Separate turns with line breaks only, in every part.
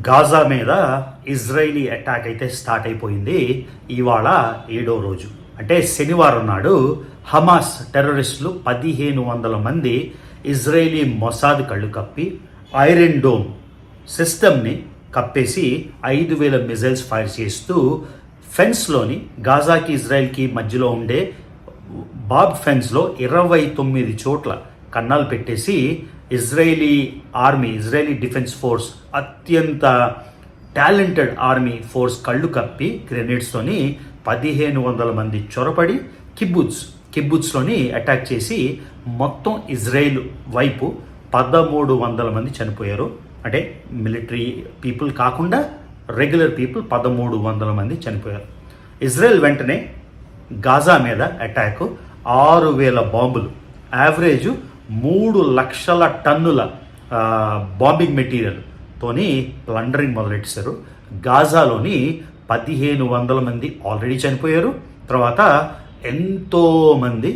Gaza మీద Israeli attack అయితే start అయిపోయింది. ఇవాళ 7వ రోజు అంటే శనివారం నాడు హమాస్ టెర్రరిస్టులు 1500 మంది ఇజ్రాయిలీ మొసాద్ కళ్ళు కప్పి ఐరన్ డోమ్ సిస్టమ్ని కప్పేసి 5000 మిజైల్స్ ఫైర్ చేస్తూ ఫెన్స్లోని గాజాకి ఇజ్రాయెల్కి మధ్యలో ఉండే బాబ్ ఫెన్స్లో 29 చోట్ల కన్నాలు పెట్టేసి Israeli army, Israeli defence force, అత్యంత టాలెంటెడ్ ఆర్మీ ఫోర్స్ కళ్ళు కప్పి గ్రెనేడ్స్తోని 1500 మంది చొరపడి కిబ్బుత్స్లోని అటాక్ చేసి మొత్తం ఇజ్రాయెల్ వైపు 1300 మంది చనిపోయారు. అంటే మిలిటరీ పీపుల్ కాకుండా రెగ్యులర్ పీపుల్ 1300 మంది చనిపోయారు. ఇజ్రాయెల్ వెంటనే గాజా మీద అటాక్ 6000 బాంబులు, యావరేజ్ 3 లక్షల టన్నుల బాంబింగ్ మెటీరియల్తోని ప్లండరింగ్ మొదలెట్టారు. గాజాలోని 1500 మంది ఆల్రెడీ చనిపోయారు. తర్వాత ఎంతోమంది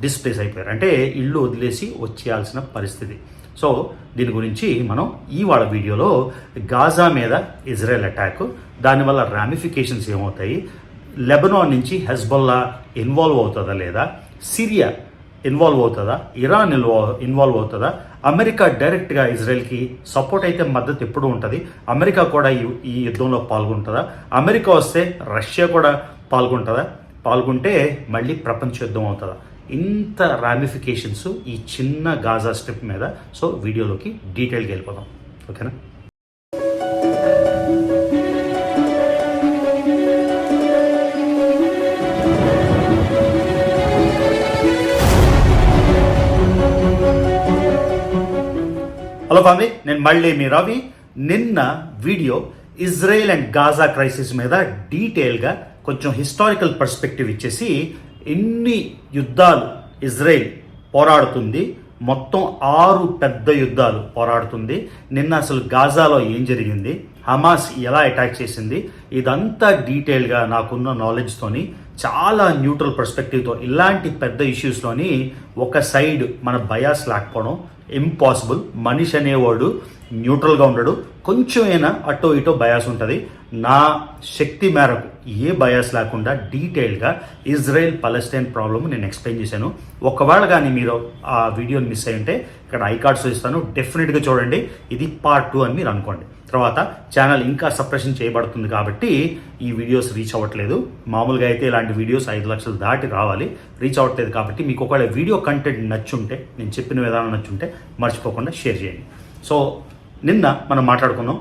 డిస్ప్లేస్ అయిపోయారు, అంటే ఇల్లు వదిలేసి వచ్చేయాల్సిన పరిస్థితి. సో దీని గురించి మనం ఇవాళ వీడియోలో గాజా మీద ఇజ్రాయెల్ అటాక్, దానివల్ల రామిఫికేషన్స్ ఏమవుతాయి, లెబనాన్ నుంచి హెజ్బొల్లా ఇన్వాల్వ్ అవుతుందా లేదా, సిరియా ఇన్వాల్వ్ అవుతుందా, ఇరాన్ ఇన్వాల్వ్ అవుతుందా, అమెరికా డైరెక్ట్గా ఇజ్రాయెల్కి సపోర్ట్ అయితే మద్దతు ఎప్పుడు ఉంటుంది, అమెరికా కూడా ఈ యుద్ధంలో పాల్గొంటుందా, అమెరికా వస్తే రష్యా కూడా పాల్గొంటే మళ్ళీ ప్రపంచ యుద్ధం అవుతుందా, ఇంత రామిఫికేషన్స్ ఈ చిన్న గాజా స్ట్రిప్ మీద. సో వీడియోలోకి డీటెయిల్గా వెళ్ళిపోదాం, ఓకేనా. హలో ఫ్యామిలీ, నేను మళ్ళీ మీ రవి. నిన్న video Israel and Gaza crisis మీద డీటెయిల్గా కొంచెం హిస్టారికల్ పర్స్పెక్టివ్ ఇచ్చేసి, ఎన్ని యుద్ధాలు ఇజ్రాయెల్ పోరాడుతుంది, మొత్తం 6 పెద్ద యుద్ధాలు పోరాడుతుంది, నిన్న అసలు గాజాలో ఏం జరిగింది, హమాస్ ఎలా అటాక్ చేసింది, ఇదంతా డీటెయిల్గా నాకున్న నాలెడ్జ్తోని చాలా న్యూట్రల్ పర్స్పెక్టివ్తో, ఇలాంటి పెద్ద ఇష్యూస్లోని ఒక సైడ్ మన బయాస్ లేకపోవడం ఇంపాసిబుల్. మనిషి అనేవాడు న్యూట్రల్గా ఉండడు, కొంచెమైనా అటో ఇటో బయాస్ ఉంటుంది. నా శక్తి మేరకు ఏ బయాస్ లేకుండా డీటెయిల్గా ఇజ్రాయెల్ పలెస్టైన్ ప్రాబ్లమ్ నేను ఎక్స్ప్లెయిన్ చేశాను. ఒకవేళ కానీ మీరు ఆ వీడియోని మిస్ అయి ఉంటే ఇక్కడ ఐకార్డ్స్ ఇస్తాను, డెఫినెట్గా చూడండి. ఇది పార్ట్ 2 అని మీరు అనుకోండి. తర్వాత ఛానల్ ఇంకా సప్రెషన్ చేయబడుతుంది కాబట్టి ఈ వీడియోస్ రీచ్ అవ్వట్లేదు. మామూలుగా అయితే ఇలాంటి వీడియోస్ 5 లక్షలు దాటి రావాలి, రీచ్ అవ్వట్లేదు. కాబట్టి మీకు ఒకవేళ వీడియో కంటెంట్ నచ్చుంటే, నేను చెప్పిన విధానం నచ్చుంటే మర్చిపోకుండా షేర్ చేయండి. సో నిన్న మనం మాట్లాడుకున్నాం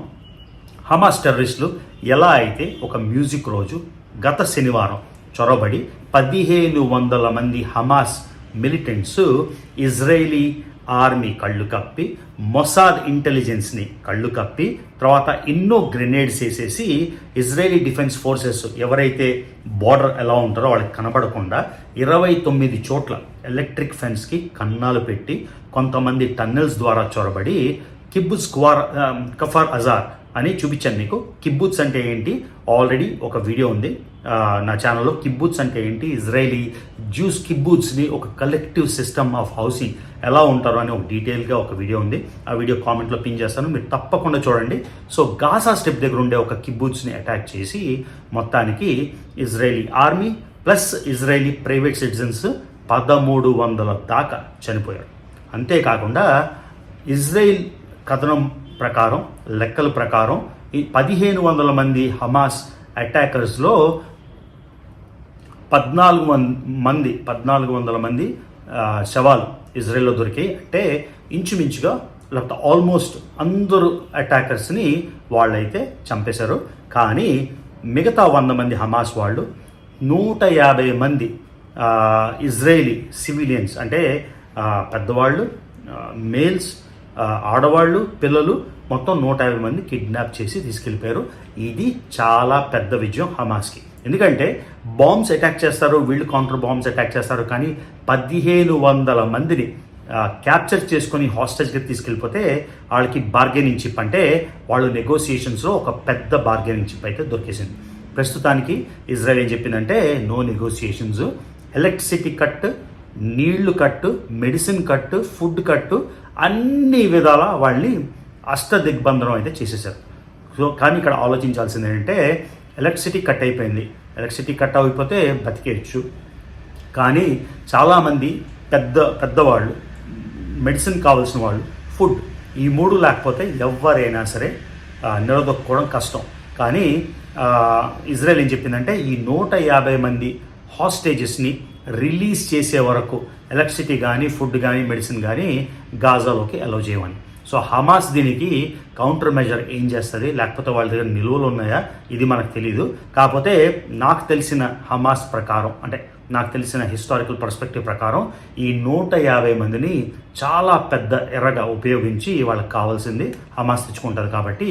హమాస్ టెర్రరిస్టులు ఎలా అయితే ఒక మ్యూజిక్ రోజు గత శనివారం చొరబడి 1500 మంది హమాస్ మిలిటెంట్స్ ఇజ్రాయేలీ ఆర్మీ కళ్ళు కప్పి, మొసాద్ ఇంటెలిజెన్స్ని కళ్ళు కప్పి, తర్వాత ఎన్నో గ్రెనేడ్స్ వేసేసి ఇజ్రాయేలీ డిఫెన్స్ ఫోర్సెస్ ఎవరైతే బార్డర్ ఎలా ఉంటారో వాళ్ళకి కనబడకుండా 29 చోట్ల ఎలక్ట్రిక్ ఫెన్స్కి కన్నాలు పెట్టి, కొంతమంది టన్నెల్స్ ద్వారా చొరబడి కిబ్బుత్స్ కఫర్ అజార్ అని చూపించాను మీకు. కిబ్బుత్స్ అంటే ఏంటి, ఆల్రెడీ ఒక వీడియో ఉంది నా ఛానల్లో. కిబ్బుత్స్ అంటే ఏంటి, ఇజ్రాయేలీ జ్యూస్ కిబ్బుత్స్ని ఒక కలెక్టివ్ సిస్టమ్ ఆఫ్ హౌసింగ్ ఎలా ఉంటారో అని ఒక డీటెయిల్గా ఒక వీడియో ఉంది. ఆ వీడియో కామెంట్లో పిన్ చేస్తాను, మీరు తప్పకుండా చూడండి. సో గాజా స్ట్రిప్ దగ్గర ఉండే ఒక కిబ్బుత్స్ని అటాక్ చేసి మొత్తానికి Israeli army plus Israeli private citizens 1300 దాకా చనిపోయారు. అంతేకాకుండా ఇజ్రాయిల్ కథనం ప్రకారం, లెక్కల ప్రకారం 1500 మంది హమాస్ అటాకర్స్లో 1400 మంది శవాలు ఇజ్రాయెల్లో దొరికాయి. అంటే ఇంచుమించుగా లేకపోతే ఆల్మోస్ట్ అందరూ అటాకర్స్ని వాళ్ళైతే చంపేశారు. కానీ మిగతా 100 మంది హమాస్ వాళ్ళు 150 మంది ఇజ్రాయేలీ సివిలియన్స్, అంటే పెద్దవాళ్ళు, మేల్స్, ఆడవాళ్ళు, పిల్లలు, మొత్తం 150 మంది కిడ్నాప్ చేసి తీసుకెళ్ళిపోయారు. ఇది చాలా పెద్ద విజయం హమాస్కి. ఎందుకంటే బాంబ్స్ అటాక్ చేస్తారు, వీళ్ళు కౌంటర్ బాంబ్స్ అటాక్ చేస్తారు, కానీ 1500 మందిని క్యాప్చర్ చేసుకొని హాస్టేజ్కి తీసుకెళ్ళిపోతే వాళ్ళకి బార్గెనింగ్ చిప్, అంటే వాళ్ళు నెగోసియేషన్స్లో ఒక పెద్ద బార్గెనింగ్ చిప్ అయితే దొరికేసింది. ప్రస్తుతానికి ఇజ్రాయెల్ ఏం చెప్పిందంటే నో నెగోసియేషన్స్, ఎలక్ట్రిసిటీ కట్, నీళ్లు కట్టు, మెడిసిన్ కట్టు, ఫుడ్ కట్టు, అన్ని విధాల వాళ్ళని అష్టదిగ్బంధనం అయితే చేసేసారు. సో కానీ ఇక్కడ ఆలోచించాల్సింది ఏంటంటే ఎలక్ట్రిసిటీ కట్ అయిపోయింది. ఎలక్ట్రిసిటీ కట్ అయిపోతే బతికేయచ్చు, కానీ చాలామంది పెద్దవాళ్ళు, మెడిసిన్ కావాల్సిన వాళ్ళు, ఫుడ్, ఈ 3 లేకపోతే ఎవరైనా సరే నిలదొక్కుకోవడం కష్టం. కానీ ఇజ్రాయెల్ ఏం చెప్పిందంటే ఈ 150 మంది హాస్టేజెస్ని రిలీజ్ చేసే వరకు ఎలక్ట్రిసిటీ కానీ, ఫుడ్ కానీ, మెడిసిన్ కానీ గాజాలోకి అలౌ చేయమని. సో హమాస్ దీనికి కౌంటర్ మెజర్ ఏం చేస్తుంది, లేకపోతే వాళ్ళ దగ్గర నిలువలు ఉన్నాయా, ఇది మనకు తెలియదు. కాకపోతే నాకు తెలిసిన హమాస్ ప్రకారం, అంటే నాకు తెలిసిన హిస్టారికల్ పర్స్పెక్టివ్ ప్రకారం ఈ 150 మందిని చాలా పెద్ద ఎర్రగా ఉపయోగించి వాళ్ళకి కావాల్సింది హమాస్ తెచ్చుకుంటుంది. కాబట్టి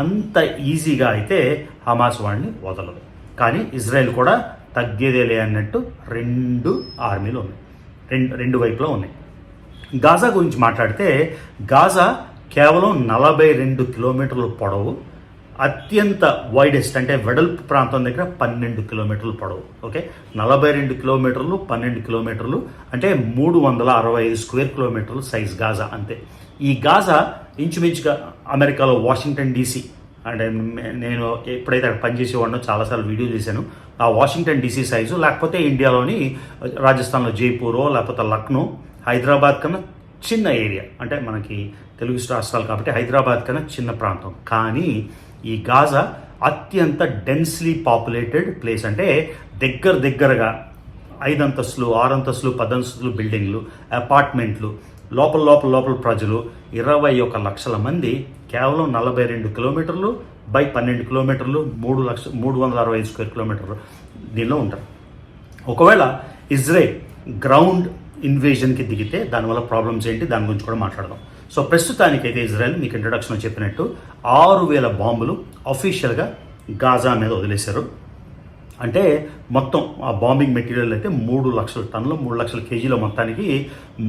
అంత ఈజీగా అయితే హమాస్ వాడిని వదలదు. కానీ ఇజ్రాయెల్ కూడా తగ్గేదేలే అన్నట్టు 2 ఆర్మీలు ఉన్నాయి, రెండు వైపులో ఉన్నాయి. గాజా గురించి మాట్లాడితే గాజా కేవలం 42 కిలోమీటర్ల పొడవు, అత్యంత వైడెస్ట్ అంటే వెడల్పు ప్రాంతం దగ్గర 12 కిలోమీటర్లు పొడవు. ఓకే, 42 కిలోమీటర్లు, 12 కిలోమీటర్లు అంటే 365 స్క్వేర్ కిలోమీటర్లు సైజ్ గాజా అంతే. ఈ గాజా ఇంచుమించుగా అమెరికాలో వాషింగ్టన్ డీసీ, అంటే నేను ఎప్పుడైతే అక్కడ పనిచేసేవాడినో చాలాసార్లు వీడియో చేశాను, ఆ వాషింగ్టన్ డీసీ సైజు, లేకపోతే ఇండియాలోని రాజస్థాన్లో జైపూరో లేకపోతే లక్నో, హైదరాబాద్ కన్నా చిన్న ఏరియా, అంటే మనకి తెలుగు రాష్ట్రాలు కాబట్టి హైదరాబాద్ కన్నా చిన్న ప్రాంతం. కానీ ఈ గాజా అత్యంత డెన్స్లీ పాపులేటెడ్ ప్లేస్, అంటే దగ్గరగా 5 అంతస్తులు, 6 అంతస్తులు, 10 అంతస్తులు బిల్డింగ్లు, అపార్ట్మెంట్లు, లోపల ప్రజలు 21 లక్షల మంది కేవలం 42 కిలోమీటర్లు బై 12 కిలోమీటర్లు, 365 స్క్వేర్ కిలోమీటర్లు దీనిలో ఉంటారు. ఒకవేళ ఇజ్రాయెల్ గ్రౌండ్ ఇన్వేజన్కి దిగితే దానివల్ల ప్రాబ్లమ్స్ ఏంటి, దాని గురించి కూడా మాట్లాడదాం. సో ప్రస్తుతానికైతే ఇజ్రాయెల్ మీకు ఇంట్రడక్షన్లో చెప్పినట్టు 6,000 బాంబులు అఫీషియల్గా గాజా మీద వదిలేశారు. అంటే మొత్తం ఆ బాంబింగ్ మెటీరియల్ అయితే 3 లక్షల టన్నులు, 3 లక్షల కేజీల మొత్తానికి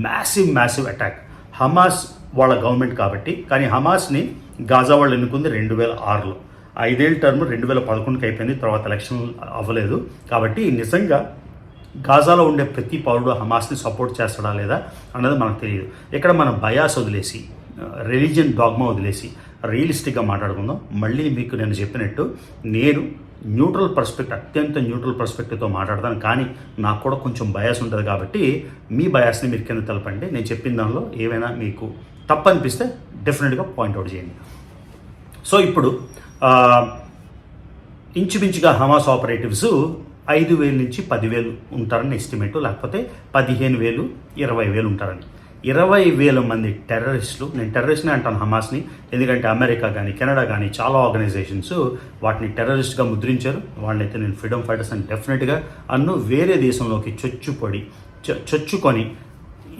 మ్యాసివ్ అటాక్. హమాస్ వాళ్ళ గవర్నమెంట్ కాబట్టి, కానీ హమాస్ని గాజా వాళ్ళు ఎన్నుకుంది 2006లో, 5 ఏళ్ళ టర్మ్ 2011కి అయిపోయింది, తర్వాత ఎలక్షన్ అవ్వలేదు. కాబట్టి నిజంగా గాజాలో ఉండే ప్రతి పౌరుడు హమాస్ని సపోర్ట్ చేస్తాడా లేదా అన్నది మనకు తెలియదు. ఇక్కడ మనం బయాస్ వదిలేసి, రిలీజియన్ డాగ్మా వదిలేసి రియలిస్టిక్గా మాట్లాడుకుందాం. మళ్ళీ మీకు నేను చెప్పినట్టు నేను అత్యంత న్యూట్రల్ పర్స్పెక్టివ్తో మాట్లాడతాను, కానీ నాకు కూడా కొంచెం బయాస్ ఉంటుంది. కాబట్టి మీ బయాస్ని మీరు కింద తెలపండి. నేను చెప్పిన దానిలో ఏమైనా మీకు తప్పు అనిపిస్తే డెఫినెట్గా పాయింట్అవుట్ చేయండి. సో ఇప్పుడు ఇంచుమించుగా హమాస్ ఆపరేటివ్స్ 5,000 నుంచి 10,000 ఉంటారని ఎస్టిమేట్, లేకపోతే 15,000, 20,000 ఉంటారని. 20,000 మంది టెర్రరిస్టులు, నేను టెర్రరిస్ట్ని అంటాను హమాస్ని, ఎందుకంటే అమెరికా కానీ, కెనడా కానీ చాలా ఆర్గనైజేషన్స్ వాటిని టెర్రరిస్ట్గా ముద్రించారు. వాళ్ళైతే నేను ఫ్రీడమ్ ఫైటర్స్ అని డెఫినెట్గా వేరే దేశంలోకి చొచ్చుకొని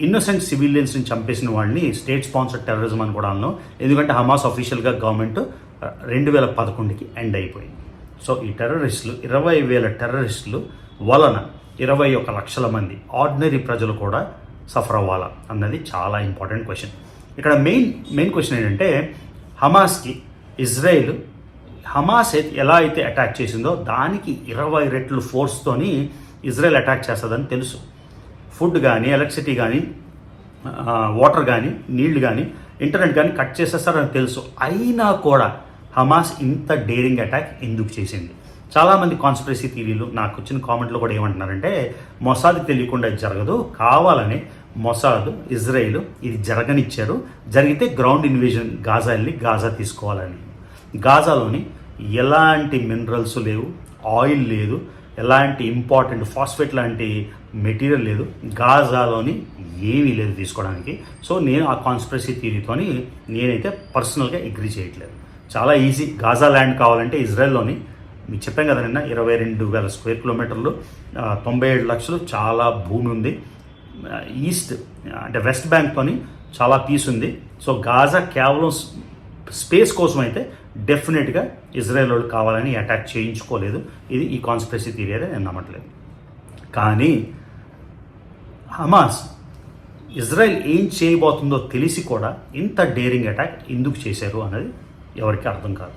ఇన్నోసెంట్ సివిలియన్స్ని చంపేసిన వాళ్ళని స్టేట్ స్పాన్సర్డ్ టెర్రరిజం అని కూడా అన్నాను. ఎందుకంటే హమాస్ అఫీషియల్గా గవర్నమెంట్ 2011కి ఎండ్ అయిపోయింది. సో ఈ టెర్రరిస్టులు 20,000 టెర్రరిస్టులు వలన 21 లక్షల మంది ఆర్డినరీ ప్రజలు కూడా సఫర్ అవ్వాలా అన్నది చాలా ఇంపార్టెంట్ క్వశ్చన్. ఇక్కడ మెయిన్ క్వశ్చన్ ఏంటంటే హమాస్కి హమాస్ ఎలా అయితే అటాక్ చేసిందో దానికి 20 రెట్లు ఫోర్స్తోని ఇజ్రాయెల్ అటాక్ చేస్తుందని తెలుసు. ఫుడ్ కానీ, ఎలక్ట్రిసిటీ కానీ, వాటర్ కానీ, నీళ్లు కానీ, ఇంటర్నెట్ కానీ కట్ చేసేస్తారని తెలుసు. అయినా కూడా హమాస్ ఇంత డేరింగ్ అటాక్ ఎందుకు చేసింది? చాలామంది కాన్స్పిరసీ థియరీలు నాకు వచ్చిన కామెంట్లో కూడా ఏమంటున్నారంటే మొసాద్కి తెలియకుండా ఇది జరగదు, కావాలని మొసాద్ ఇజ్రాయిల్ ఇది జరగనిచ్చారు, జరిగితే గ్రౌండ్ ఇన్వేజన్ గాజా తీసుకోవాలని. గాజాలోని ఎలాంటి మినరల్స్ లేవు, ఆయిల్ లేదు, ఎలాంటి ఇంపార్టెంట్ ఫాస్ఫేట్ లాంటి మెటీరియల్ లేదు, గాజాలోని ఏమీ లేదు తీసుకోవడానికి. సో నేను ఆ కాన్స్పిరసీ థియరీతోని నేనైతే పర్సనల్గా అగ్రీ చేయట్లేదు. చాలా ఈజీ, గాజా ల్యాండ్ కావాలంటే ఇజ్రాయెల్లోని మీకు చెప్పాం కదా నిన్న 22,000 స్క్వేర్ కిలోమీటర్లు, 97 లక్షలు చాలా భూమి ఉంది. ఈస్ట్ అంటే వెస్ట్ బ్యాంక్తోని చాలా పీస్ ఉంది. సో గాజా కేవలం స్పేస్ కోసం అయితే డెఫినెట్గా ఇజ్రాయెల్ వాళ్ళు కావాలని అటాక్ చేయించుకోలేదు. ఇది ఈ కాన్స్పిరసీ థియరీ అయితే నేను నమ్మట్లేదు. కానీ హమాస్ ఇజ్రాయెల్ ఏం చేయబోతుందో తెలిసి కూడా ఇంత డేరింగ్ అటాక్ ఎందుకు చేశారు అన్నది ఎవరికి అర్థం కాదు.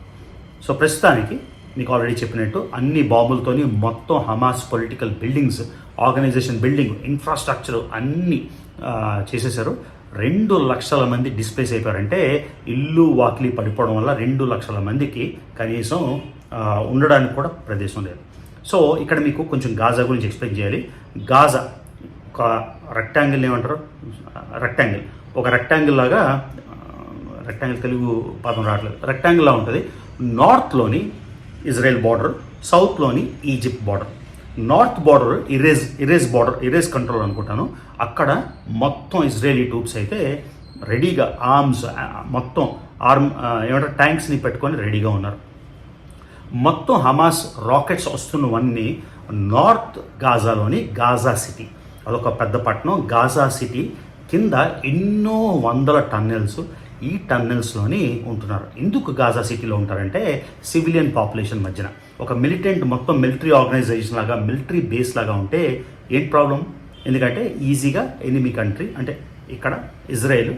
సో ప్రస్తుతానికి మీకు ఆల్రెడీ చెప్పినట్టు అన్ని బాంబులతోని మొత్తం Hamas political buildings, organisation building, infrastructure అన్నీ చేసేసారు. 2 లక్షల మంది డిస్ప్లేస్ అయిపోయారంటే ఇల్లు వాకిలి పడిపోవడం వల్ల 2 లక్షల మందికి కనీసం ఉండడానికి కూడా ప్రదేశం లేదు. సో ఇక్కడ మీకు కొంచెం గాజా గురించి ఎక్స్ప్లెయిన్ చేయాలి. గాజా ఒక రెక్టాంగిల్ ఏమంటారు, ఒక రెక్టాంగిల్ లాగా, రెక్టాంగిల్ తెలుగు పదం రావట్లేదు, రెక్టాంగిల్ లా ఉంటుంది. నార్త్లోని ఇజ్రాయెల్ బార్డర్, సౌత్లోని ఈజిప్ట్ బార్డర్. నార్త్ బార్డర్ ఇరేజ్ కంట్రోల్ అనుకుంటాను. అక్కడ మొత్తం ఇజ్రాయేలీ ట్రూప్స్ అయితే రెడీగా ఆర్మ్స్ మొత్తం ఏమంటారు ట్యాంక్స్ని పెట్టుకొని రెడీగా ఉన్నారు. మొత్తం హమాస్ రాకెట్స్ వస్తున్నవన్నీ నార్త్ గాజాలోని గాజా సిటీ, అదొక పెద్ద పట్టణం. గాజా సిటీ కింద ఎన్నో వందల టన్నెల్స్, ఈ టన్నెల్స్లోని ఉంటున్నారు. ఎందుకు గాజా సిటీలో ఉంటారంటే సివిలియన్ పాపులేషన్ మధ్యన ఒక మిలిటెంట్ మొత్తం మిలిటరీ ఆర్గనైజేషన్ లాగా, మిలిటరీ బేస్ లాగా ఉంటే ఏంటి ప్రాబ్లం? ఎందుకంటే ఈజీగా ఎనిమీ కంట్రీ అంటే ఇక్కడ ఇజ్రాయెల్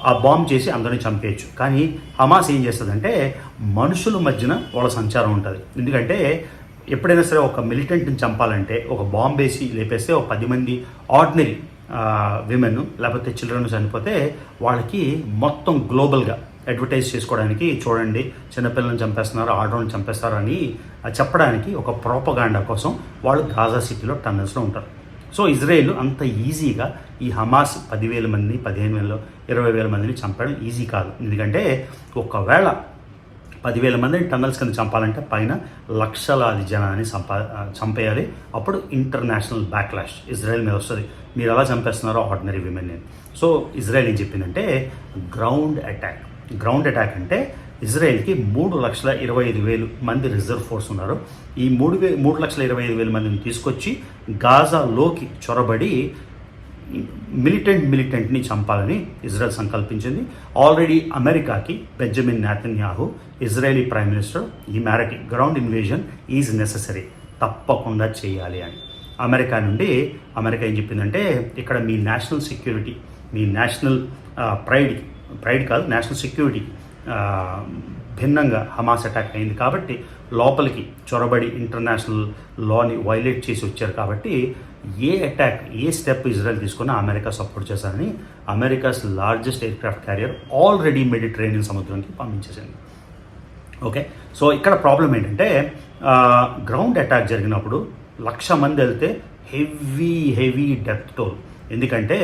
ఆ బాంబ్ చేసి అందరినీ చంపేయచ్చు. కానీ హమాస్ ఏం చేస్తుందంటే మనుషుల మధ్యన వాళ్ళ సంచారం ఉంటుంది. ఎందుకంటే ఎప్పుడైనా సరే ఒక మిలిటెంట్ని చంపాలంటే ఒక బాంబ్ వేసి లేపేస్తే ఒక 10 మంది ఆర్డినరీ విమెన్ లేకపోతే చిల్డ్రన్ చనిపోతే వాళ్ళకి మొత్తం గ్లోబల్గా అడ్వర్టైజ్ చేసుకోవడానికి, చూడండి చిన్నపిల్లల్ని చంపేస్తున్నారు, ఆడవాళ్ళని చంపేస్తారు అని చెప్పడానికి ఒక ప్రోపగాండా కోసం వాళ్ళు గాజా సిటీలో టన్నెల్స్లో ఉంటారు. సో ఇజ్రాయెల్ అంత ఈజీగా ఈ హమాస్ 10,000 మంది, 15,000, 20,000 మందిని చంపడం ఈజీ కాదు. ఎందుకంటే ఒకవేళ 10,000 మందిని టన్నల్స్ కింద చంపాలంటే పైన లక్షలాది జనాన్ని చంపేయాలి. అప్పుడు ఇంటర్నేషనల్ బ్యాక్లాష్ ఇజ్రాయెల్ మీద వస్తుంది. మీరు ఎలా చంపేస్తున్నారో ఆర్డినరీ విమెన్. సో ఇజ్రాయెల్ ఏం చెప్పిందంటే గ్రౌండ్ అటాక్ అంటే ఇజ్రాయెల్కి 3,25,000 మంది రిజర్వ్ ఫోర్స్ ఉన్నారు. ఈ 3,25,000 మందిని తీసుకొచ్చి గాజాలోకి చొరబడి మిలిటెంట్ని చంపాలని ఇజ్రాయెల్ సంకల్పించింది. ఆల్రెడీ అమెరికాకి Benjamin Netanyahu Israeli prime minister ఈ మేరకి గ్రౌండ్ ఇన్వేజన్ ఈజ్ నెససరీ, తప్పకుండా చేయాలి అని. అమెరికా ఏం చెప్పిందంటే ఇక్కడ మీ నేషనల్ సెక్యూరిటీ, మీ నేషనల్ ప్రైడ్ కాదు, నేషనల్ సెక్యూరిటీ భిన్నంగా హమాస్ అటాక్ అయింది కాబట్టి లోపలికి చొరబడి ఇంటర్నేషనల్ లాని వైలేట్ చేసి వచ్చారు కాబట్టి ఏ స్టెప్ ఇజ్రాయెల్ తీసుకున్నా అమెరికా సపోర్ట్ చేశారని America's largest aircraft carrier already Mediterranean సముద్రంకి పంపించేసింది. ఓకే, సో ఇక్కడ ప్రాబ్లం ఏంటంటే గ్రౌండ్ అటాక్ జరిగినప్పుడు 1,00,000 మంది వెళ్తే హెవీ డెత్ టోల్. ఎందుకంటే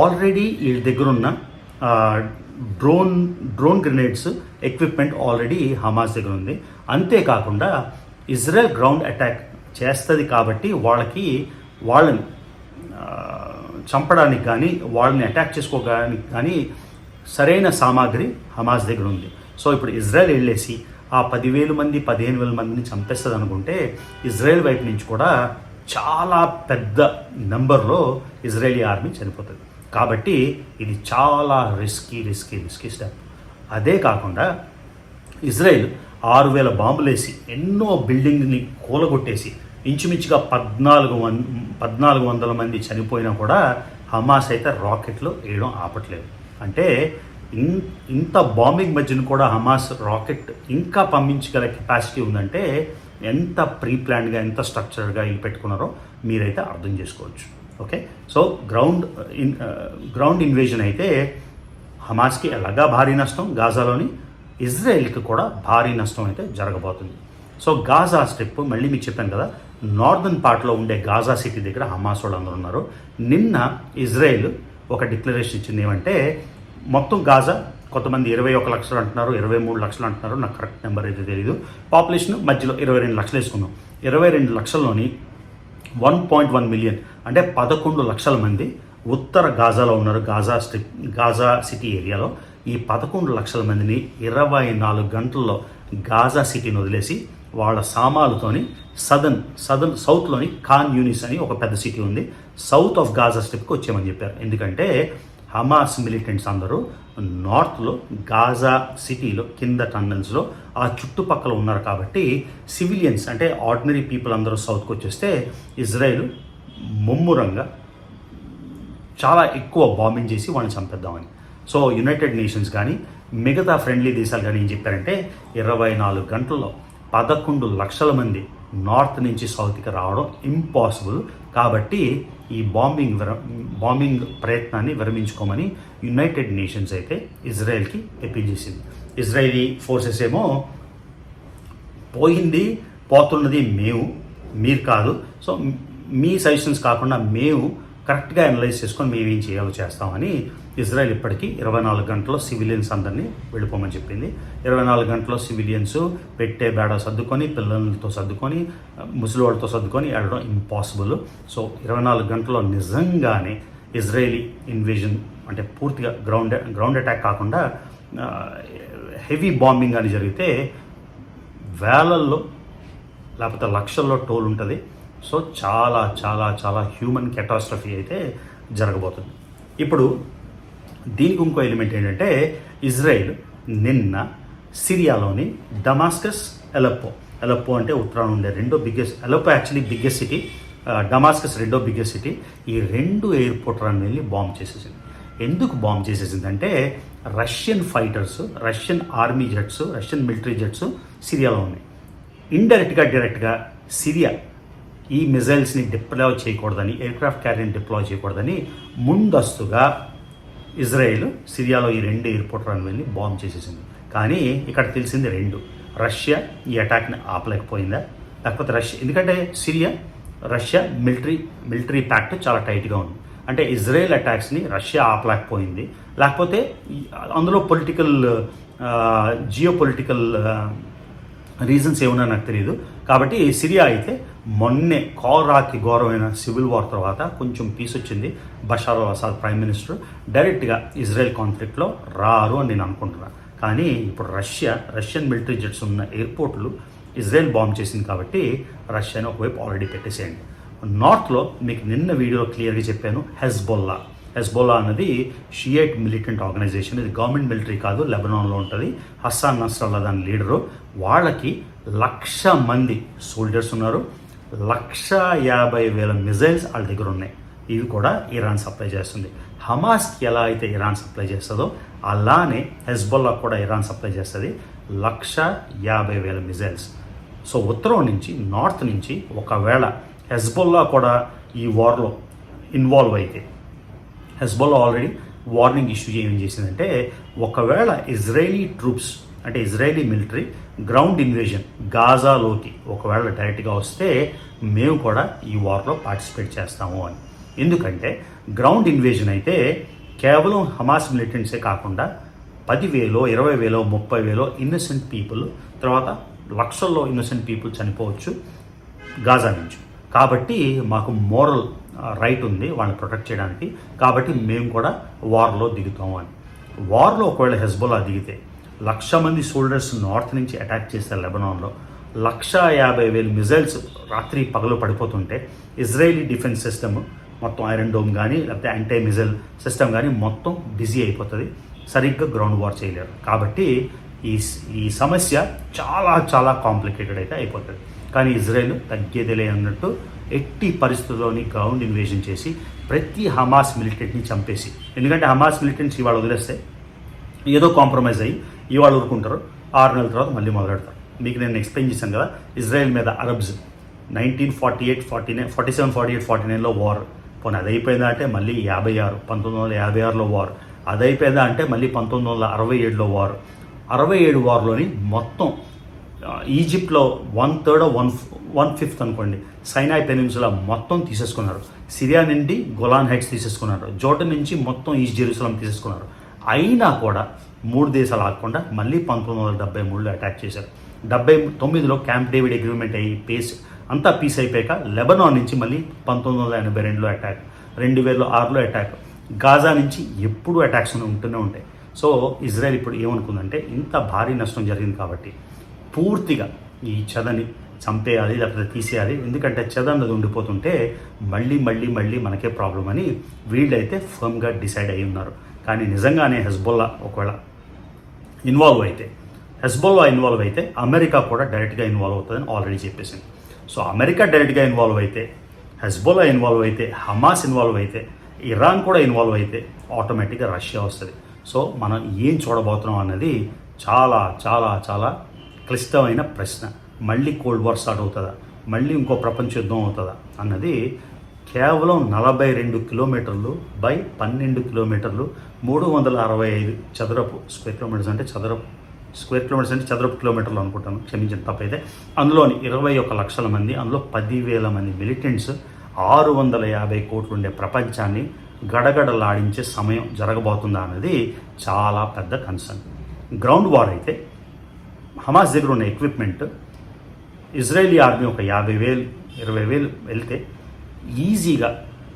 ఆల్రెడీ వీళ్ళ దగ్గర ఉన్న drone grenades equipment already Hamas దగ్గర ఉంది. అంతేకాకుండా ఇజ్రాయెల్ గ్రౌండ్ అటాక్ చేస్తుంది కాబట్టి వాళ్ళని చంపడానికి కానీ వాళ్ళని అటాక్ చేసుకోవడానికి కానీ సరైన సామాగ్రి హమాస్ దగ్గర ఉంది. సో ఇప్పుడు ఇజ్రాయెల్ వెళ్ళేసి ఆ 10,000 మంది 15,000 మందిని చంపేస్తుంది అనుకుంటే ఇజ్రాయెల్ వైపు నుంచి కూడా చాలా పెద్ద నెంబర్లో ఇజ్రాయేలీ ఆర్మీ చనిపోతుంది. కాబట్టి ఇది చాలా రిస్కీ స్టెప్. అదే కాకుండా ఇజ్రాయెల్ 6,000 బాంబులు వేసి ఎన్నో బిల్డింగ్ని కూలగొట్టేసి ఇంచుమించుగా 1,400 మంది చనిపోయినా కూడా హమాస్ అయితే రాకెట్లు వేయడం ఆపట్లేదు. అంటే ఇంత బాంబింగ్ మధ్యన కూడా హమాస్ రాకెట్ ఇంకా పంపించగల కెపాసిటీ ఉందంటే ఎంత ప్రీ ప్లాన్డ్గా, ఎంత స్ట్రక్చర్డ్గా వీళ్ళు పెట్టుకున్నారో మీరైతే అర్థం చేసుకోవచ్చు. ఓకే, సో గ్రౌండ్ ఇన్వేజన్ అయితే హమాస్కి ఎలాగా భారీ నష్టం, గాజాలోని ఇజ్రాయెల్కి కూడా భారీ నష్టం అయితే జరగబోతుంది. సో గాజా స్ట్రిప్ మళ్ళీ మీకు చెప్పాను కదా, నార్దర్న్ పార్ట్లో ఉండే గాజా సిటీ దగ్గర హమాస్ వాళ్ళు అందరూ ఉన్నారు. నిన్న ఇజ్రాయెల్ ఒక డిక్లరేషన్ ఇచ్చింది ఏమంటే మొత్తం గాజా కొంతమంది 21 లక్షలు అంటున్నారు, 23 లక్షలు అంటున్నారు, నాకు కరెక్ట్ నెంబర్ అయితే తెలియదు. పాపులేషన్ మధ్యలో 22 లక్షలు వేసుకున్నాం. 22 లక్షల్లోని 1.1 మిలియన్ అంటే 11 లక్షల మంది ఉత్తర గాజాలో ఉన్నారు. గాజా సిటీ ఏరియాలో ఈ 11 లక్షల మందిని 24 గంటల్లో గాజా సిటీని వదిలేసి వాళ్ళ సామాన్లతోని సౌత్లోని ఖాన్ యూనిస్ అని ఒక పెద్ద సిటీ ఉంది, సౌత్ ఆఫ్ గాజా స్ట్రిప్కి వచ్చామని చెప్పారు. ఎందుకంటే హమాస్ మిలిటెంట్స్ అందరూ నార్త్లో గాజా సిటీలో కింద టన్నెల్స్లో ఆ చుట్టుపక్కల ఉన్నారు కాబట్టి సివిలియన్స్ అంటే ఆర్డినరీ పీపుల్ అందరూ సౌత్కి వచ్చేస్తే ఇజ్రాయెల్ ముమ్మురంగా చాలా ఎక్కువ బాంబింగ్ చేసి వాళ్ళని చంపేద్దామని. సో యునైటెడ్ నేషన్స్ కానీ మిగతా ఫ్రెండ్లీ దేశాలు కానీ ఏం చెప్పారంటే 24 గంటల్లో 11 లక్షల మంది నార్త్ నుంచి సౌత్కి రావడం ఇంపాసిబుల్, కాబట్టి ఈ బాంబింగ్ ప్రయత్నాన్ని విరమించుకోమని యునైటెడ్ నేషన్స్ అయితే ఇజ్రాయెల్కి అపీల్ చేసింది. ఇజ్రాయేలీ ఫోర్సెస్ ఏమో పోతున్నది మీరు కాదు, సో మీ సజెషన్స్ కాకుండా మేము కరెక్ట్గా అనలైజ్ చేసుకొని మేమేం చేయాలో చేస్తామని ఇజ్రాయెల్ ఇప్పటికీ 24 గంటల్లో సివిలియన్స్ అందరినీ వెళ్ళిపోమని చెప్పింది. 24 గంటల్లో సివిలియన్స్ పెట్టే బేడ సర్దుకొని, పిల్లలతో సర్దుకొని, ముసలి వాళ్ళతో సర్దుకొని వెళ్ళడం ఇంపాసిబుల్. సో 24 గంటల్లో నిజంగానే ఇజ్రాయేలీ ఇన్వేజన్ అంటే పూర్తిగా గ్రౌండ్ అటాక్ కాకుండా హెవీ బాంబింగ్ అని జరిగితే వేలల్లో లేకపోతే లక్షల్లో టోల్ ఉంటుంది. సో చాలా చాలా చాలా హ్యూమన్ కెటాస్ట్రఫీ అయితే జరగబోతుంది. ఇప్పుడు దీనికి ఇంకో ఎలిమెంట్ ఏంటంటే ఇజ్రాయెల్ నిన్న సిరియాలోని డమాస్కస్, ఎలప్పో అంటే ఉత్తరాన ఉండే Aleppo actually biggest city, Damascus రెండో బిగ్గెస్ట్ సిటీ. ఈ 2 ఎయిర్పోర్ట్ రన్వేని బాంబ్ చేసేసింది. ఎందుకు బాంబ్ చేసేసిందంటే Russian fighters, Russian army jets, Russian military jets సిరియాలో ఉన్నాయి. డైరెక్ట్గా సిరియా ఈ మిజైల్స్ని డిప్లాయ్ చేయకూడదని, ఎయిర్క్రాఫ్ట్ క్యారియర్ని డిప్లాయ్ చేయకూడదని ముందస్తుగా ఇజ్రాయెల్ సిరియాలో ఈ 2 ఎయిర్పోర్ట్ రన్వేని బాంబ్ చేసేసింది. కానీ ఇక్కడ తెలిసింది 2. రష్యా ఈ అటాక్ని ఆపలేకపోయిందా, లేకపోతే ఎందుకంటే రష్యా మిలిటరీ ప్యాక్ట్ చాలా టైట్గా ఉంది. అంటే ఇజ్రాయెల్ అటాక్స్ని రష్యా ఆపలేకపోయింది, లేకపోతే అందులో జియో పొలిటికల్ రీజన్స్ ఏమన్నా నాకు తెలియదు. కాబట్టి సిరియా అయితే మొన్నే కోరాకి ఘోరమైన సివిల్ వార్ తర్వాత కొంచెం పీస్ వచ్చింది. బషార్ అల్ అసాద్ ప్రైమ్ మినిస్టర్ డైరెక్ట్గా ఇజ్రాయెల్ కాన్ఫ్లిక్ట్లో రారు అని నేను అనుకుంటున్నాను. కానీ ఇప్పుడు రష్యన్ మిలిటరీ జెట్స్ ఉన్న ఎయిర్పోర్ట్లు ఇజ్రాయెల్ బాంబ్ చేసింది కాబట్టి రష్యాని ఒకవైపు ఆల్రెడీ పెట్టేసేయండి. నార్త్లో మీకు నిన్న వీడియోలో క్లియర్గా చెప్పాను, హెజ్బొల్లా అన్నది షియైట్ మిలిటెంట్ ఆర్గనైజేషన్. ఇది గవర్నమెంట్ మిలిటరీ కాదు, లెబనాన్లో ఉంటుంది. హస్సాన్ నస్రల్లా దాని లీడరు. వాళ్ళకి 1,00,000 మంది సోల్జర్స్ ఉన్నారు. 1,50,000 మిజైల్స్ వాళ్ళ దగ్గర ఉన్నాయి. ఇవి కూడా ఇరాన్ సప్లై చేస్తుంది. హమాస్కి ఎలా అయితే ఇరాన్ సప్లై చేస్తుందో అలానే హెజ్బొల్లా కూడా ఇరాన్ సప్లై చేస్తుంది. 1,50,000 మిజైల్స్. సో ఉత్తరం నుంచి, నార్త్ నుంచి ఒకవేళ హెజ్బొల్లా కూడా ఈ వార్లో ఇన్వాల్వ్ అయితే, హెజ్బొల్లా ఆల్రెడీ వార్నింగ్ ఇష్యూ ఏం చేసిందంటే ఒకవేళ ఇజ్రాయేలీ ట్రూప్స్ అంటే ఇజ్రాయేలీ మిలిటరీ గ్రౌండ్ ఇన్వేజన్ గాజాలోకి ఒకవేళ డైరెక్ట్గా వస్తే మేము కూడా ఈ వార్లో పార్టిసిపేట్ చేస్తాము అని. ఎందుకంటే గ్రౌండ్ ఇన్వేజన్ అయితే కేవలం హమాస్ మిలిటెంట్సే కాకుండా 10,000, 20,000, 30,000 ఇన్నోసెంట్ పీపుల్, తర్వాత లక్షల్లో ఇన్నోసెంట్ పీపుల్ చనిపోవచ్చు గాజా నుంచి. కాబట్టి మాకు మోరల్ రైట్ ఉంది వాళ్ళని ప్రొటెక్ట్ చేయడానికి. కాబట్టి మేము కూడా వార్లో దిగుతాము అని. వార్లో ఒకవేళ హెజ్బొల్లా దిగితే 1,00,000 మంది సోల్జర్స్ నార్త్ నుంచి అటాక్ చేస్తారు లెబనాన్లో. 1,50,000 మిజైల్స్ రాత్రి పగలు పడిపోతుంటే ఇజ్రాయేలీ డిఫెన్స్ సిస్టమ్ మొత్తం ఐరన్ డోమ్ కానీ లేకపోతే యాంటీ మిజైల్ సిస్టమ్ కానీ మొత్తం బిజీ అయిపోతుంది. సరిగ్గా గ్రౌండ్ వార్ చేయలేరు. కాబట్టి ఈ సమస్య చాలా చాలా కాంప్లికేటెడ్ అయితే అయిపోతుంది. కానీ ఇజ్రాయెల్ తగ్గేదిలే అన్నట్టు ఎట్టి పరిస్థితుల్లోని గ్రౌండ్ ఇన్వేజన్ చేసి ప్రతి హమాస్ మిలిటెంట్ని చంపేసి, ఎందుకంటే హమాస్ మిలిటెంట్స్ ఇవాళ వదిలేస్తే ఏదో కాంప్రమైజ్ అయ్యి ఇవాళ ఊరుకుంటారు, 6 నెలల తర్వాత మళ్ళీ మొదలెడతారు. మీకు నేను ఎక్స్ప్లెయిన్ చేశాను కదా, ఇజ్రాయెల్ మీద అరబ్స్ 1947-48-49లో వార్. పోనీ అది అయిపోయిందా అంటే మళ్ళీ 1956లో వార్. అది అయిపోయిందా అంటే మళ్ళీ 1967లో వార్. 67 వార్లోని మొత్తం ఈజిప్ట్లో 1/3 1/5 అనుకోండి సైనాయ్ పెనిన్సులా మొత్తం తీసేసుకున్నారు. సిరియా నుండి గోలాన్ హైట్స్ తీసేసుకున్నారు. జోర్డన్ నుంచి మొత్తం ఈస్ట్ జెరూసలం తీసేసుకున్నారు. అయినా కూడా 3 దేశాలు ఆగకుండా మళ్ళీ 1973లో అటాక్ చేశారు. 79లో క్యాంప్ డేవిడ్ అగ్రిమెంట్ అయ్యి పీస్ అయిపోయాక లెబనాన్ నుంచి మళ్ళీ 1982లో అటాక్, 2006లో అటాక్, గాజా నుంచి ఎప్పుడూ అటాక్స్ ఉంటూనే ఉంటాయి. సో ఇజ్రాయెల్ ఇప్పుడు ఏమనుకుందంటే ఇంత భారీ నష్టం జరిగింది కాబట్టి పూర్తిగా ఈ చెదని చంపేయాలి లేకపోతే తీసేయాలి. ఎందుకంటే చెద అన్నది ఉండిపోతుంటే మళ్ళీ మనకే ప్రాబ్లం అని వీళ్ళైతే ఫర్మ్గా డిసైడ్ అయి ఉన్నారు. కానీ నిజంగానే హెజ్బొల్లా ఒకవేళ ఇన్వాల్వ్ అయితే అమెరికా కూడా డైరెక్ట్గా ఇన్వాల్వ్ అవుతుందని ఆల్రెడీ చెప్పేసింది. సో అమెరికా డైరెక్ట్గా ఇన్వాల్వ్ అయితే, హెజ్బొల్లా ఇన్వాల్వ్ అయితే, హమాస్ ఇన్వాల్వ్ అయితే, ఇరాన్ కూడా ఇన్వాల్వ్ అయితే ఆటోమేటిక్గా రష్యా వస్తుంది. సో మనం ఏం చూడబోతున్నాం అన్నది చాలా చాలా చాలా క్లిష్టమైన ప్రశ్న. మళ్ళీ కోల్డ్ వార్ స్టార్ట్ అవుతుందా, మళ్ళీ ఇంకో ప్రపంచ యుద్ధం అవుతుందా అన్నది కేవలం 42 కిలోమీటర్లు బై 12 కిలోమీటర్లు 365 చదరపు స్క్వేర్ కిలోమీటర్స్ అంటే చదరపు కిలోమీటర్లు అనుకుంటాను, క్షమించిన తప్పైతే. అందులోని 21 లక్షల మంది, అందులో 10,000 మంది మిలిటెంట్స్ 650 కోట్లు ఉండే ప్రపంచాన్ని గడగడలాడించే సమయం జరగబోతుందా అన్నది చాలా పెద్ద కన్సర్న్. గ్రౌండ్ వార్ అయితే హమాస్ దగ్గర ఉన్న ఎక్విప్మెంట్ ఇజ్రాయేలీ ఆర్మీ ఒక 50,000 20,000 వెళ్తే ఈజీగా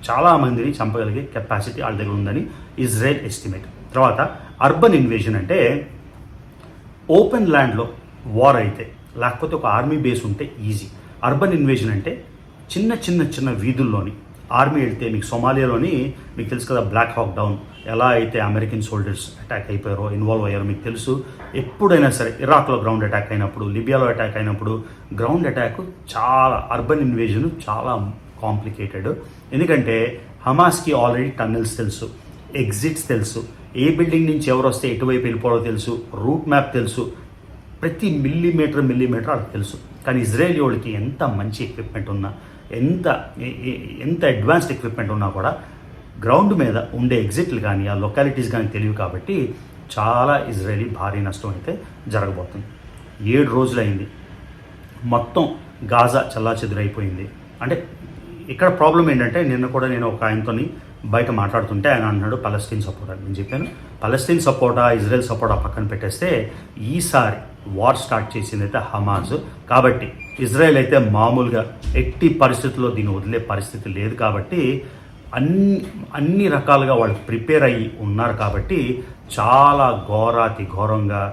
చాలామందిని చంపగలిగే కెపాసిటీ వాళ్ళ దగ్గర ఉందని ఇజ్రాయెల్ ఎస్టిమేట్. తర్వాత అర్బన్ ఇన్వేజన్ అంటే ఓపెన్ ల్యాండ్లో వార్ అయితే, లేకపోతే ఒక ఆర్మీ బేస్ ఉంటే ఈజీ. అర్బన్ ఇన్వేజన్ అంటే చిన్న వీధుల్లోని ఆర్మీ వెళ్తే, మీకు సొమాలియాలోని మీకు తెలుసు కదా బ్లాక్ హాక్ డౌన్ ఎలా అయితే అమెరికన్ సోల్జర్స్ అటాక్ అయిపోయారో, ఇన్వాల్వ్ అయ్యారో మీకు తెలుసు. ఎప్పుడైనా సరే ఇరాక్లో గ్రౌండ్ అటాక్ అయినప్పుడు, లిబియాలో అటాక్ అయినప్పుడు గ్రౌండ్ అటాక్ చాలా, అర్బన్ ఇన్వేజన్ చాలా కాంప్లికేటెడ్. ఎందుకంటే హమాస్కి ఆల్రెడీ టన్నెల్స్ తెలుసు, ఎగ్జిట్స్ తెలుసు, ఏ బిల్డింగ్ నుంచి ఎవరు వస్తే ఎటువైపు వెళ్ళిపోవడో తెలుసు, రూట్ మ్యాప్ తెలుసు, ప్రతి మిల్లీమీటర్ వాళ్ళకి తెలుసు. కానీ ఇజ్రాయేల్ వాళ్ళకి ఎంత మంచి ఎక్విప్మెంట్ ఉన్నా, ఎంత అడ్వాన్స్డ్ ఎక్విప్మెంట్ ఉన్నా కూడా గ్రౌండ్ మీద ఉండే ఎగ్జిట్లు కానీ ఆ లొకాలిటీస్ కానీ తెలియవు. కాబట్టి చాలా ఇజ్రాయేలీ భారీ నష్టం అయితే జరగబోతుంది. 7 రోజులైంది, మొత్తం గాజా చల్లాచెదురైపోయింది. అంటే ఇక్కడ ప్రాబ్లం ఏంటంటే, నిన్న కూడా నేను ఒక ఆయనతోని బయట మాట్లాడుతుంటే ఆయన అన్నాడు పలస్తీన్ సపోర్ట్ అని. నేను చెప్పాను పలస్తీన్ సపోర్టా ఇజ్రాయెల్ సపోర్టా పక్కన పెట్టేస్తే ఈసారి వార్ స్టార్ట్ చేసింది అయితే హమాస్. కాబట్టి ఇజ్రాయెల్ అయితే మామూలుగా ఎట్టి పరిస్థితుల్లో దీన్ని వదిలే పరిస్థితి లేదు. కాబట్టి అన్ని రకాలుగా వాళ్ళు ప్రిపేర్ అయ్యి ఉన్నారు. కాబట్టి చాలా ఘోరంగా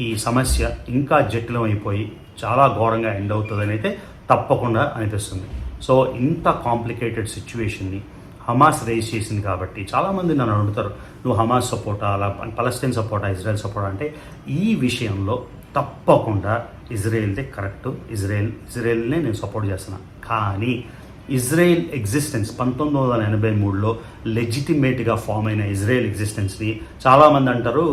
ఈ సమస్య ఇంకా జటిలం అయిపోయి చాలా ఘోరంగా ఎండ్ అవుతుందని అయితే తప్పకుండా అనిపిస్తుంది. సో ఇంత కాంప్లికేటెడ్ సిచ్యువేషన్ని హమాస్ రేస్ చేసింది. కాబట్టి చాలామంది నన్ను అడుగుతారు, నువ్వు హమాస్ సపోర్టా, అలా పలస్తీన్ సపోర్టా, ఇజ్రాయెల్ సపోర్టా అంటే ఈ విషయంలో తప్పకుండా ఇజ్రాయెల్దే కరెక్ట్. ఇజ్రాయెల్నే నేను సపోర్ట్ చేస్తున్నాను. కానీ ఇజ్రాయెల్ ఎగ్జిస్టెన్స్ 1983లో లెజిటిమేట్గా ఫామ్ అయిన ఇజ్రాయెల్ ఎగ్జిస్టెన్స్ని చాలామంది అంటారు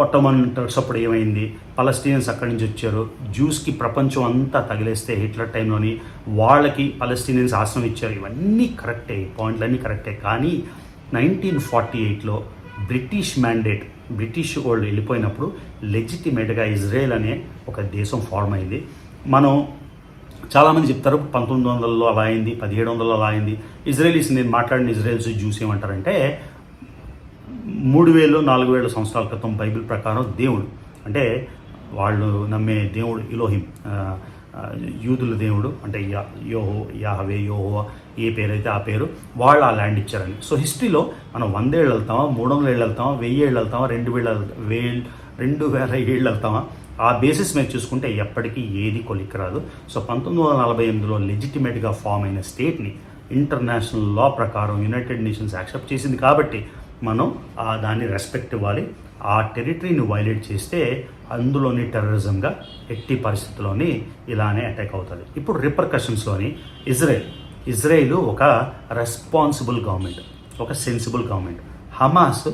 ఒట్టమన్ టర్క్స్ అప్పుడు ఏమైంది, పలస్టీనియన్స్ అక్కడి నుంచి వచ్చారు, జ్యూస్కి ప్రపంచం అంతా తగిలేస్తే హిట్లర్ టైంలోని వాళ్ళకి పలస్టీనియన్స్ ఆశ్రమం ఇచ్చారు. ఇవన్నీ కరెక్టే, పాయింట్లన్నీ కరెక్టే. కానీ 1948లో బ్రిటిష్ వాళ్ళు వెళ్ళిపోయినప్పుడు లెజిటిమేట్గా ఇజ్రాయెల్ అనే ఒక దేశం ఫార్మ్ అయింది. మనం చాలామంది చెప్తారు 1900లో అలా అయింది, 1700లో అలా అయింది. ఇజ్రాయలీస్, నేను మాట్లాడిన ఇజ్రాయెల్స్ జ్యూస్ ఏమంటారంటే 3000-4000 సంవత్సరాల క్రితం బైబిల్ ప్రకారం దేవుడు అంటే వాళ్ళు నమ్మే దేవుడు ఇలోహిం, యూదుల దేవుడు అంటే యాహవే యోహోవా, ఏ పేరైతే ఆ పేరు, వాళ్ళు ఆ ల్యాండ్ ఇచ్చారని. సో హిస్టరీలో మనం 100 ఏళ్ళు వెళ్తామా, 300 ఏళ్ళు వెళ్తామా, 1000 ఏళ్ళు వెళ్తామా, 2000 ఏళ్ళు వెళ్తామా, ఆ బేసిస్ మీద చూసుకుంటే ఎప్పటికీ ఏది కొలిక్కి రాదు. సో 1948లో లెజిటిమేట్గా ఫామ్ అయిన స్టేట్ని ఇంటర్నేషనల్ లా ప్రకారం యునైటెడ్ నేషన్స్ యాక్సెప్ట్ చేసింది. కాబట్టి మనం దాన్ని రెస్పెక్ట్ ఇవ్వాలి. ఆ టెరిటరీని వైలేట్ చేస్తే అందులోని టెర్రరిజంగా ఎట్టి పరిస్థితుల్లోని ఇలానే అటాక్ అవుతుంది. ఇప్పుడు రిపర్కషన్స్లోని ఇజ్రాయెల్ ఒక రెస్పాన్సిబుల్ గవర్నమెంట్, ఒక sensible government. Hamas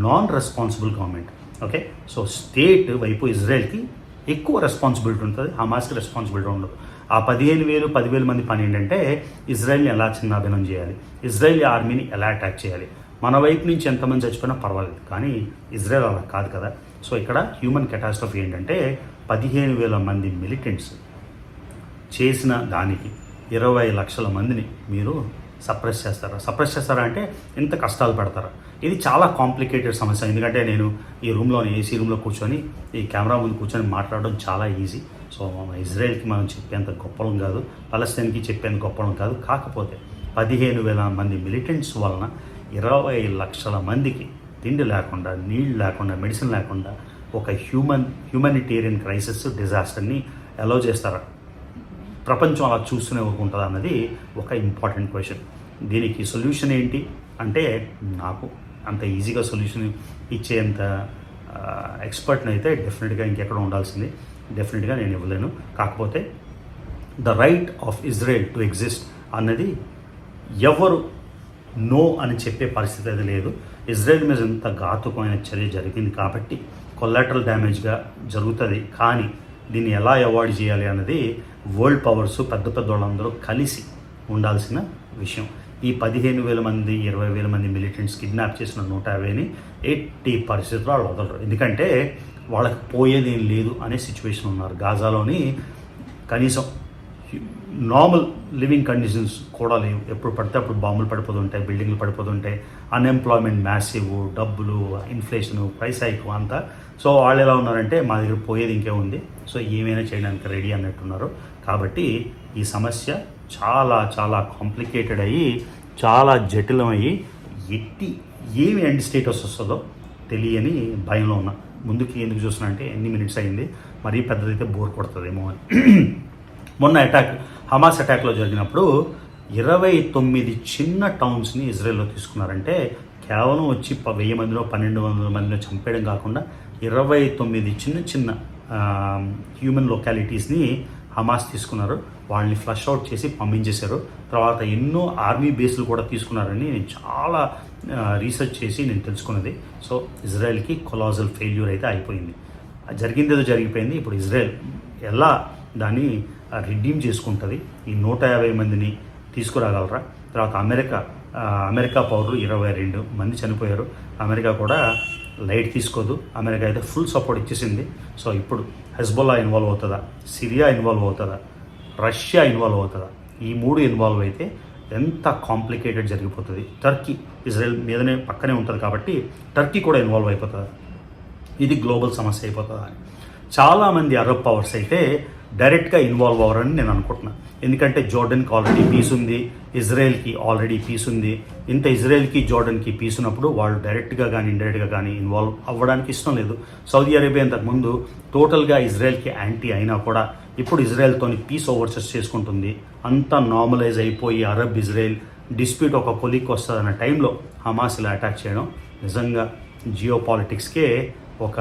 non responsible government. Okay, so state వైపు ఇజ్రాయెల్కి ఎక్కువ రెస్పాన్సిబిలిటీ ఉంటుంది, హమాస్కి రెస్పాన్సిబిలిటీ ఉండదు. ఆ 15,000-10,000 మంది పని ఏంటంటే ఇజ్రాయెల్ని ఎలా చిన్నాభిన్నం చేయాలి, ఇజ్రాయెల్ ఆర్మీని ఎలా అటాక్ చేయాలి. మన వైపు నుంచి ఎంతమంది చచ్చిపోయినా పర్వాలేదు, కానీ ఇజ్రాయెల్ అలా కాదు కదా. సో ఇక్కడ హ్యూమన్ కెటాస్ట్రఫీ ఏంటంటే 15,000 మంది మిలిటెంట్స్ చేసిన దానికి 20 లక్షల మందిని మీరు సప్రెస్ చేస్తారా అంటే ఎంత కష్టాలు పడతారా. ఇది చాలా కాంప్లికేటెడ్ సమస్య. ఎందుకంటే నేను ఈ రూమ్లోని ఏసీ రూమ్లో కూర్చొని ఈ కెమెరా ముందు కూర్చొని మాట్లాడడం చాలా ఈజీ. సో ఇజ్రాయెల్కి మనం చెప్పేంత గొప్పలం కాదు, పలస్తీన్కి చెప్పేంత గొప్పలం కాదు. కాకపోతే 15,000 మంది మిలిటెంట్స్ వలన 20 లక్షల మందికి తిండి లేకుండా, నీళ్ళు లేకుండా, మెడిసిన్ లేకుండా ఒక హ్యూమనిటేరియన్ క్రైసిస్, డిజాస్టర్ని అలౌ చేస్తారా? ప్రపంచం అలా చూస్తూనే ఊరుకుంటుందా అన్నది ఒక ఇంపార్టెంట్ క్వశ్చన్. దీనికి సొల్యూషన్ ఏంటి అంటే, నాకు అంత ఈజీగా సొల్యూషన్ ఇచ్చేంత ఎక్స్పర్ట్ని అయితే డెఫినెట్గా ఇంకెక్కడ ఉండాల్సింది, డెఫినెట్గా నేను ఇవ్వలేను. కాకపోతే the right of Israel to exist అన్నది ఎవరు నో అని చెప్పే పరిస్థితి అది లేదు. ఇజ్రాయెల్ మీద ఎంత ఘాతుకమైన చర్య జరిగింది కాబట్టి కొలాటరల్ డ్యామేజ్గా జరుగుతుంది. కానీ దీన్ని ఎలా అవాయిడ్ చేయాలి అన్నది వరల్డ్ పవర్స్ పెద్ద వాళ్ళందరూ కలిసి ఉండాల్సిన విషయం. ఈ 15,000 మంది 20,000 మంది మిలిటెంట్స్ కిడ్నాప్ చేసిన 150ని ఎట్టి పరిస్థితుల్లో వాళ్ళు వదలరు. ఎందుకంటే వాళ్ళకి పోయేది ఏం లేదు అనే సిచ్యువేషన్ ఉన్నారు. గాజాలోని కనీసం నార్మల్ లివింగ్ కండిషన్స్ కూడా లేవు. ఎప్పుడు పడితే అప్పుడు బాంబులు పడిపోతుంటాయి, బిల్డింగ్లు పడిపోతుంటాయి, అన్ఎంప్లాయ్మెంట్ మ్యాసివ్, డబ్బులు, ఇన్ఫ్లేషను, ప్రైస్ హైక్ అంతా. సో వాళ్ళు ఎలా ఉన్నారంటే మా దగ్గర పోయేది ఇంకే ఉంది, సో ఏమైనా చేయడానికి రెడీ అన్నట్టున్నారు. కాబట్టి ఈ సమస్య చాలా చాలా కాంప్లికేటెడ్ అయ్యి చాలా జటిలమయ్యి ఏమి ఎండ్ స్టేటస్ వస్తుందో తెలియని భయంలో ఉన్నా. ముందుకి ఎందుకు చూస్తున్నా అంటే ఎన్ని మినిట్స్ అయింది, మరీ పెద్దదైతే బోర్ కొడుతుందేమో అని. మొన్న హమాస్ అటాక్లో జరిగినప్పుడు 29 చిన్న టౌన్స్ని ఇజ్రాయెల్లో తీసుకున్నారంటే కేవలం వచ్చి 1000 మందిలో 1200 మందిలో చంపేయడం కాకుండా 29 చిన్న చిన్న హ్యూమన్ లొకాలిటీస్ని హమాస్ తీసుకున్నారు. వాళ్ళని ఫ్లష్ అవుట్ చేసి పంపించేశారు. తర్వాత ఎన్నో ఆర్మీ బేస్లు కూడా తీసుకున్నారని నేను చాలా రీసెర్చ్ చేసి నేను తెలుసుకున్నది. సో ఇజ్రాయెల్కి కొలాజల్ ఫెయిల్యూర్ అయితే అయిపోయింది. జరిగిందేదో జరిగిపోయింది. ఇప్పుడు ఇజ్రాయెల్ ఎలా దాన్ని రిడీమ్ చేసుకుంటుంది, ఈ 150 మందిని తీసుకురాగలరా? తర్వాత అమెరికా పౌరులు 22 మంది చనిపోయారు. అమెరికా కూడా లైట్ తీసుకోదు. అమెరికా అయితే ఫుల్ సపోర్ట్ ఇచ్చేసింది. సో ఇప్పుడు హెజ్బొల్లా ఇన్వాల్వ్ అవుతుందా, సిరియా ఇన్వాల్వ్ అవుతుందా, రష్యా ఇన్వాల్వ్ అవుతుందా? ఈ 3 ఇన్వాల్వ్ అయితే ఎంత కాంప్లికేటెడ్ జరిగిపోతుంది. టర్కీ ఇజ్రాయెల్ మీదనే పక్కనే ఉంటుంది కాబట్టి టర్కీ కూడా ఇన్వాల్వ్ అయిపోతుందా? ఇది గ్లోబల్ సమస్య అయిపోతుందా అని చాలామంది అరబ్ పవర్స్ అయితే డైరెక్ట్గా ఇన్వాల్వ్ అవ్వరని నేను అనుకుంటున్నాను. ఎందుకంటే జోర్డన్కి ఆల్రెడీ పీస్ ఉంది, ఇజ్రాయెల్కి ఆల్రెడీ పీస్ ఉంది. ఇంత ఇజ్రాయెల్కి జోర్డన్కి పీస్ ఉన్నప్పుడు వాళ్ళు డైరెక్ట్గా కానీ ఇండైరెక్ట్గా కానీ ఇన్వాల్వ్ అవ్వడానికి ఇష్టం లేదు. సౌదీ అరేబియా ఇంతకుముందు టోటల్గా ఇజ్రాయెల్కి యాంటీ అయినా కూడా ఇప్పుడు ఇజ్రాయెల్తోని పీస్ ఓవర్సెస్ చేసుకుంటుంది. అంతా నార్మలైజ్ అయిపోయి అరబ్ ఇజ్రాయెల్ డిస్ప్యూట్ ఒక కొలిక్కి వస్తుందన్న టైంలో హమాస్ ఇలా అటాక్ చేయడం నిజంగా జియో పాలిటిక్స్కే ఒక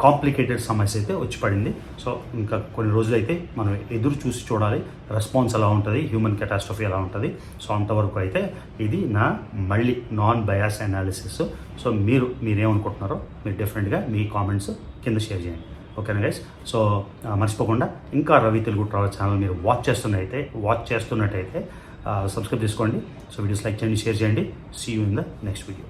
కాంప్లికేటెడ్ సమస్య అయితే వచ్చి పడింది. సో ఇంకా కొన్ని రోజులైతే మనం ఎదురు చూసి చూడాలి రెస్పాన్స్ ఎలా ఉంటుంది, హ్యూమన్ కెటాస్ట్రఫీ ఎలా ఉంటుంది. సో అంతవరకు అయితే ఇది నా మళ్ళీ నాన్ బయాస్ అనాలిసిస్. సో మీరేమనుకుంటున్నారో మీరు డెఫినెట్గా మీ కామెంట్స్ కింద షేర్ చేయండి. ఓకేనా గైస్? సో మర్చిపోకుండా ఇంకా రవి తెలుగు ట్రావెల్ ఛానల్ మీరు వాచ్ చేస్తున్నట్టయితే సబ్స్క్రైబ్ చేసుకోండి. సో వీడియోస్ లైక్ చేయండి, షేర్ చేయండి. See you in the next video.